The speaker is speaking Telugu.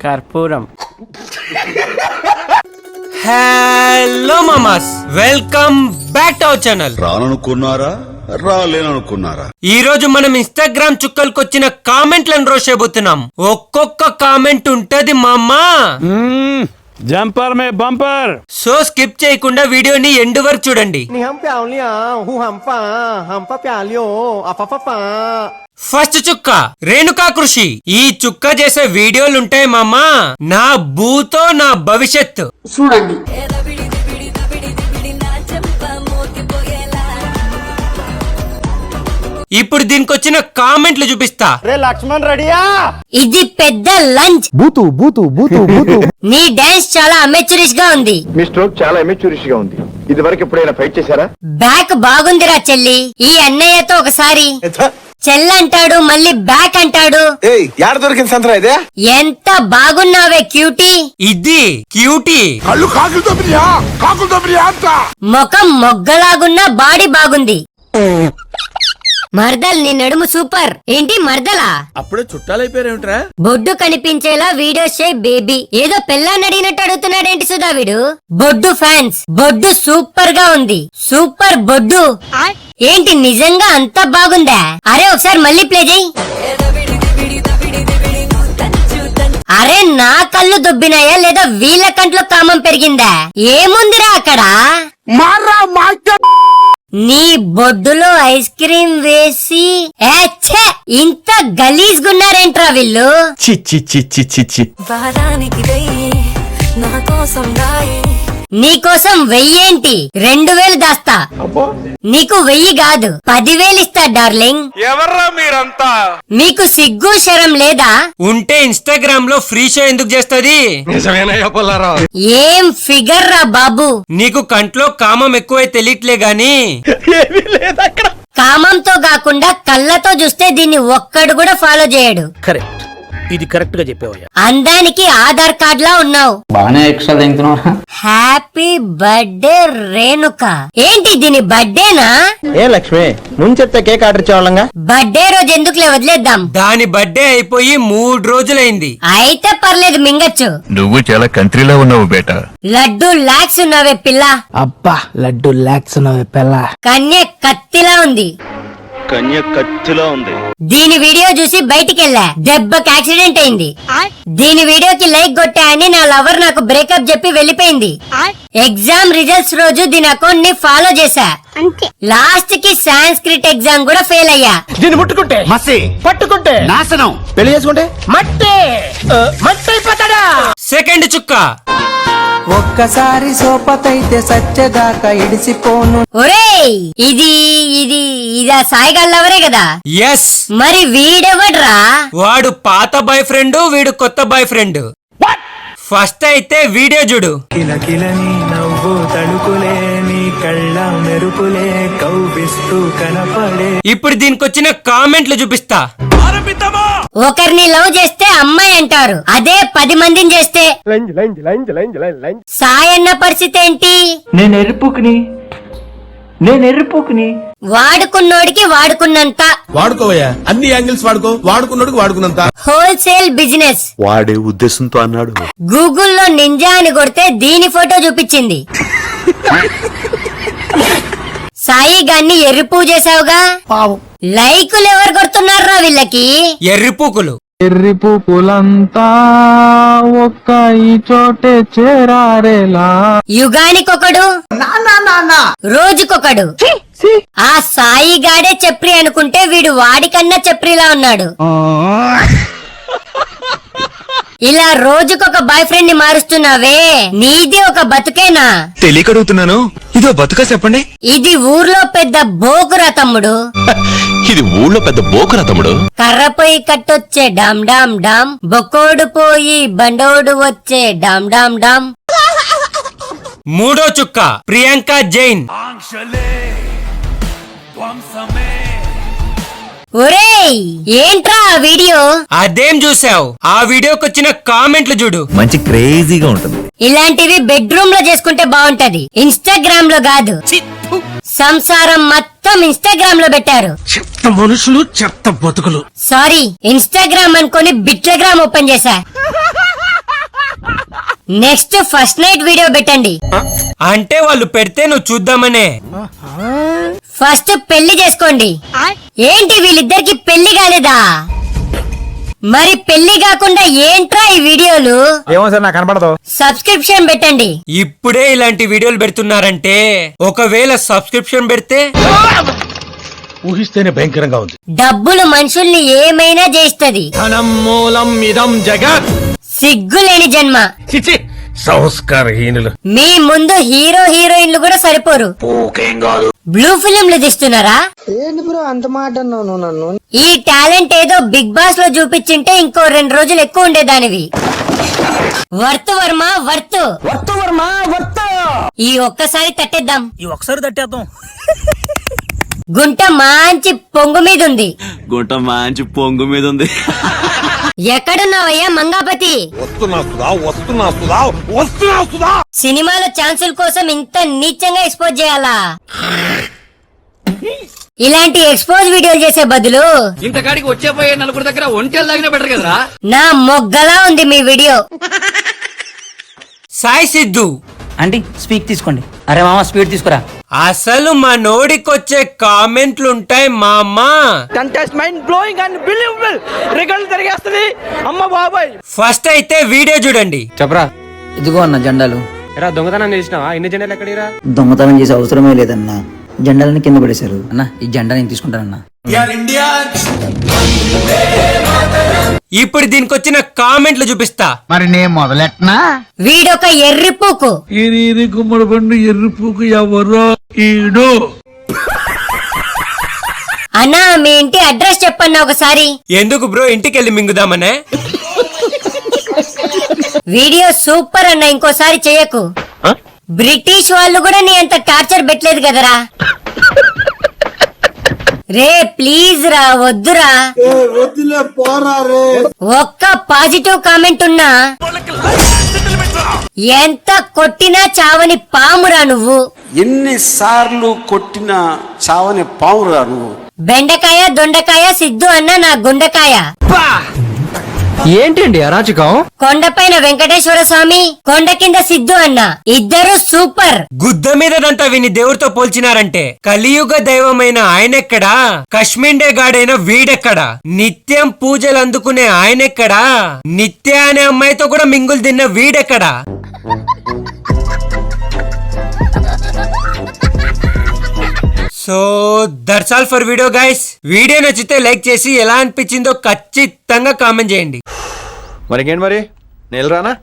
కర్పూరం. హలో మామాస్, welcome back to our channel. రాననుకున్నారా రాలేననుకున్నారా? ఈ రోజు మనం ఇన్స్టాగ్రామ్ చుక్కలకు వచ్చిన కామెంట్లను రోజ్ చేయబోతున్నాం. ఒక్కొక్క కామెంట్ ఉంటది మామా, జంపర్ మే బంపర్. సో స్కిప్ చేయకుండా వీడియోని ఎండ్ వరకు చూడండి. ఫస్ట్ చుక్క రేణుకా కృషి. ఈ చుక్క చేసే వీడియోలుంటాయి మామా, నా భూతో నా భవిష్యత్తు. చూడండి. ఇప్పుడు దీనికి వచ్చిన కామెంట్లు చూపిస్తా. లక్ష్మణ్ రెడీయా? ఇది పెద్ద లంచ్. బూతు బూతు బూతు బూతు. నీ డాన్స్ చాలా అమెచ్యూరిష్ గా ఉంది. మీ స్ట్రోక్ చాలా అమెచ్యూరిష్ గా ఉంది. ఇది వరకు ఎప్పుడైనా ఫైట్ చేశారా? బ్యాక్ బాగుందిరా చెల్లి. ఈ అన్నయ్యతో ఒకసారి చెల్లంటాడు, మళ్ళీ బ్యాక్ అంటాడు. యాడ దొరికింది సంతరా ఇదే? ఎంత బాగున్నావే క్యూటీ. ఇది క్యూటీ. కళ్ళు కాకులతో అంత. ముఖం మొగ్గలాగున్నా బాడీ బాగుంది. మర్దల్, నీ నడుము సూపర్. ఏంటి మర్దలా? అప్పుడే చుట్టాలైపోయారేమిట్రా? బొడ్డు కనిపించేలా వీడియో షేప్ బేబీ. ఏదో పెళ్ళాన్ని అడిగినట్టు అడుగుతున్నాడేంటి సుధా వీడు? బొడ్డు ఫ్యాన్స్. బొడ్డు సూపర్ గా ఉంది. సూపర్ బొడ్డు. ఏంటి నిజంగా అంత బాగుందా? అరే ఒకసారి మళ్ళీ ప్లే చేయి. అరే నా కళ్ళు దొబ్బినాయా లేదా వీళ్ళ కంట్లో కామం పెరిగిందా? ఏముందిరా అక్కడ? నీ బొడ్డులో ఐస్ క్రీమ్ వేసి ఇంత గలీజ్ గున్నారేంట్రా వీళ్ళు? నీకోసం 1000 ఏంటి, 2000 దాస్తా. నీకు 1000 కాదు 10,000 ఇస్తా డార్లింగ్. ఎవర్రా మీరంతా? మీకు సిగ్గు శరం లేదా? ఉంటే ఇన్స్టాగ్రామ్ లో ఫ్రీ షో ఎందుకు చేస్తది? ఏం ఫిగర్ రా బాబు. నీకు కంట్లో కామం ఎక్కువై తెలియట్లే గాని కామంతో కాకుండా కళ్ళతో చూస్తే దీన్ని ఒక్కడు కూడా ఫాలో చేయడు. కరెక్ట్, ఇది కరెక్ట్ గా చెప్పావయ్యా. అందానికి ఆధార్ కార్డ్ లా ఉన్నావు. బాగానే ఎక్స్ట్రా తింటున్నావు. Happy birthday Renuka. ఏంటి దీని బర్త్డేనా? ఏ లక్ష్మి, ముంచెత్తే కేక్ ఆర్డర్ ఇచ్చేవాళ్ళంగా. బర్త్డే రోజు ఎందుకులే, వదిలేద్దాం. దాని బర్త్డే అయిపోయి 3 రోజులైంది. అయితే పర్లేదు, మింగచ్చు. నువ్వు చాలా కంట్రీలో ఉన్నావు బేటా. లడ్డు లాక్స్ ఉన్నావే పిల్ల. అబ్బా, లడ్డు లాక్స్ ఉన్నది పిల్ల. కన్య కత్తిలా ఉంది. కన్య కత్తిలో ఉంది. దీని వీడియో చూసి బయటికెళ్ళా, దెబ్బకి యాక్సిడెంట్ అయింది. దీని వీడియోకి లైక్ కొట్టా అని నా లవర్ నాకు బ్రేకప్ చెప్పి వెళ్ళిపోయింది. ఎగ్జామ్ రిజల్ట్స్ రోజు దీని అకౌంట్ ని ఫాలో చేశా. లాస్ట్ కి సాంస్క్రిట్ ఎగ్జామ్ కూడా ఫెయిల్ అయ్యా. దీన్ని ముట్టుకుంటే మసి, పట్టుకుంటే నాశనం, పెళ్లి చేసుకుంటే మట్టి మట్టి అయిపోతాడా? సెకండ్ చుక్క. ఒక్కసారి సోపతైతే సత్యదాకా ఇడిసిపోను. ఒరేయ్, ఇది ఇది ఇదా సాయిగాళ్ళ లవరే కదా? ఎస్. మరి వీడెవడ్రా? వాడు పాత బాయ్ ఫ్రెండ్, వీడు కొత్త బాయ్ ఫ్రెండ్. ఫస్ట్ అయితే వీడియో చూడు. కిలకిలని నవ్వు తడుకులే, నీ కళ్ళ మెరుపులే కౌగిస్తూ కనపడే. ఇప్పుడు దీనికి వచ్చిన కామెంట్లు చూపిస్తా. ఒకరిని లవ్ చేస్తే అమ్మాయి అంటారు, అదే 10 మందిని చేస్తే సాయి అన్న పరిస్థితి ఏంటి? నేను ఎరుపుకుని వాడుకున్నోడికి వాడుకున్నంత. వాడుకోవయ్యా, అన్ని యాంగిల్స్ వాడుకో. వాడుకున్నాడు వాడుకున్నంత. Wholesale business. వాడే ఉద్దేశంతో అన్నాడు. గూగుల్లో నింజా అని కొడితే దీని ఫోటో చూపించింది. సాయి గాన్ని ఎర్రిపూ చేసావుగా. లైకులు ఎవరు కొడుతున్నారా వీళ్ళకి? ఎర్రిపూకులు. ఎర్రిపు పులంతా ఒక్క ఈ చోటే చేరారేలా. యుగానికొకడు, రోజుకొకడు. ఆ సాయి గాడే చెప్రి అనుకుంటే వీడు వాడికన్నా చెప్రిలా ఉన్నాడు. ఇలా రోజుకొక బాయ్ ఫ్రెండ్ ని మారుస్తున్నావే, నీది ఒక బతుకేనా? తెలియకడుగుతున్నాను, ఇదో బతుక చెప్పండి. ఇది ఊర్లో పెద్ద బోకురా తమ్ముడు. ఇది ఊళ్ళో పెద్ద బోకురా తమ్ముడు. కర్రపోయి కట్టొచ్చే డామ్ డామ్ డామ్, బొక్కోడు పోయి బండోడు వచ్చే డామ్ డామ్ డామ్. మూడో చుక్క ప్రియాంక జైన్. ఒరేయ్ ఏంట్రా ఆ వీడియో? అదేం చూసావు? ఆ వీడియోకి వచ్చిన కామెంట్లు చూడు. మంచి క్రేజీగా ఉంటుంది. ఇలాంటివి బెడ్రూమ్ లో చేసుకుంటే బాగుంటది, ఇన్స్టాగ్రామ్ లో కాదు. సంసారం మొత్తం ఇన్స్టాగ్రామ్ లో పెట్టారు. చెత్త మనుషులు, చెత్త బతుకులు. సారీ, ఇన్స్టాగ్రామ్ అనుకొని బిట్లగ్రామ్ ఓపెన్ చేశా. నెక్స్ట్ ఫస్ట్ నైట్ వీడియో పెట్టండి. అంటే వాళ్ళు పెడితే నువ్వు చూద్దామనే. ఫస్ట్ పెళ్లి చేసుకోండి. ఏంటి వీళ్ళిద్దరికి పెళ్లి కాలేదా? మరి పెళ్లి కాకుండా ఏంట్రా ఈ వీడియోలు? ఏమో సార్ నాకు కనపడదు. సబ్స్క్రిప్షన్ పెట్టండి. ఇప్పుడే ఇలాంటి వీడియోలు పెడుతున్నారంటే ఒకవేళ సబ్స్క్రిప్షన్ పెడితే ఊహిస్తేనే భయంకరంగా ఉంది. డబ్బులు మనుషుల్ని ఏమైనా చేస్తది. ధనం మూలం ఇదం జగత్. సిగ్గులేని జన్మ. చిచి, సంస్కారహీనులు. మీ ముందు హీరో హీరోయిన్లు కూడా సరిపోరు. బ్లూ ఫిలింలు తీస్తున్నారా? ఈ టాలెంట్ ఏదో బిగ్ బాస్ లో చూపించింటే ఇంకో 2 రోజులు ఎక్కువ ఉండేదానివి. Worth Varma worth. ఈ ఒక్కసారి తట్టేద్దాం. గుంట మంచి పొంగు మీద ఉంది. గుంట మంచి పొంగు మీద ఉంది. ఎక్కడున్నావయ్యా మంగాపతి? సినిమాలో ఛాన్సుల కోసం ఇంత నీచంగా ఎక్స్పోజ్ చేయాలా? ఇలాంటి ఎక్స్పోజ్ వీడియోలు చేసే బదులు ఇంతకాడికి వచ్చేపోయే నలుగురు దగ్గర ఒంటెలు లాగినా బెటర్ కదరా. నా మొగ్గలా ఉంది మీ video. Sai Siddhu aunty speak తీసుకోండి. అరే మామ స్పీడ్ తీసుకురా. అసలు మా నోడికొచ్చే కామెంట్లుంటాయి మామ. Contest mind blowing and believable. రికార్డులు తిరిగేస్తుంది. అమ్మ బాబాయ్. ఫస్ట్ అయితే వీడియో చూడండి. చెప్పరా. ఇదిగో అన్న జెండాలు. ఎరా దొంగతనం చేసినావా? ఇన్ని జెండాలు ఎక్కడిరా? దొంగతనం చేసే అవసరమే లేదన్నా, జెండాలని కింద పడేశారు. అన్న ఈ జెండా నేను తీసుకుంటానన్నా. ఇప్పుడు దీనికి వచ్చిన కామెంట్లు చూపిస్తా. మరి నేను మొదలెట్నా? వీడొక ఎర్రి పూకు. ఇది గుమ్మడి పండు ఎర్రిపూకు ఎవరో ఈడు. అన్నా మీ ఇంటి అడ్రస్ చెప్పన్నా ఒకసారి. ఎందుకు బ్రో, ఇంటికెళ్ళి మింగుదామనే. వీడియో సూపర్ అన్న, ఇంకోసారి చెయ్యకు. బ్రిటిష్ వాళ్ళు కూడా నీ అంత టార్చర్ పెట్టలేదు కదరా. రే ప్లీజ్ రా, వద్దురా. ఒక్క పాజిటివ్ కామెంట్ ఉన్నా ఎంత కొట్టినా చావని పామురా నువ్వు. ఎన్నిసార్లు కొట్టిన చావని పావురా నువ్వు. బెండకాయ దొండకాయ సిద్ధు అన్న నా గుండకాయ. ఏంటండి అరాచకం? కొండపైన వెంకటేశ్వర స్వామి, కొండ కింద సిద్ధు అన్న, ఇద్దరు సూపర్. గుద్ద మీదదంతా విని దేవుడితో పోల్చినారంటే కలియుగ దైవమైన ఆయనెక్కడా? కశ్మీండే గాడైన వీడెక్కడా? నిత్యం పూజలు అందుకునే ఆయనెక్కడా? నిత్య అనే అమ్మాయితో కూడా మింగులు తిన్న వీడెక్కడా? So that's all for video guys. Video నచ్చితే లైక్ చేసి ఎలా అనిపించిందో ఖచ్చితంగా కామెంట్ చేయండి. మరికేంటి మరి నేను రానా?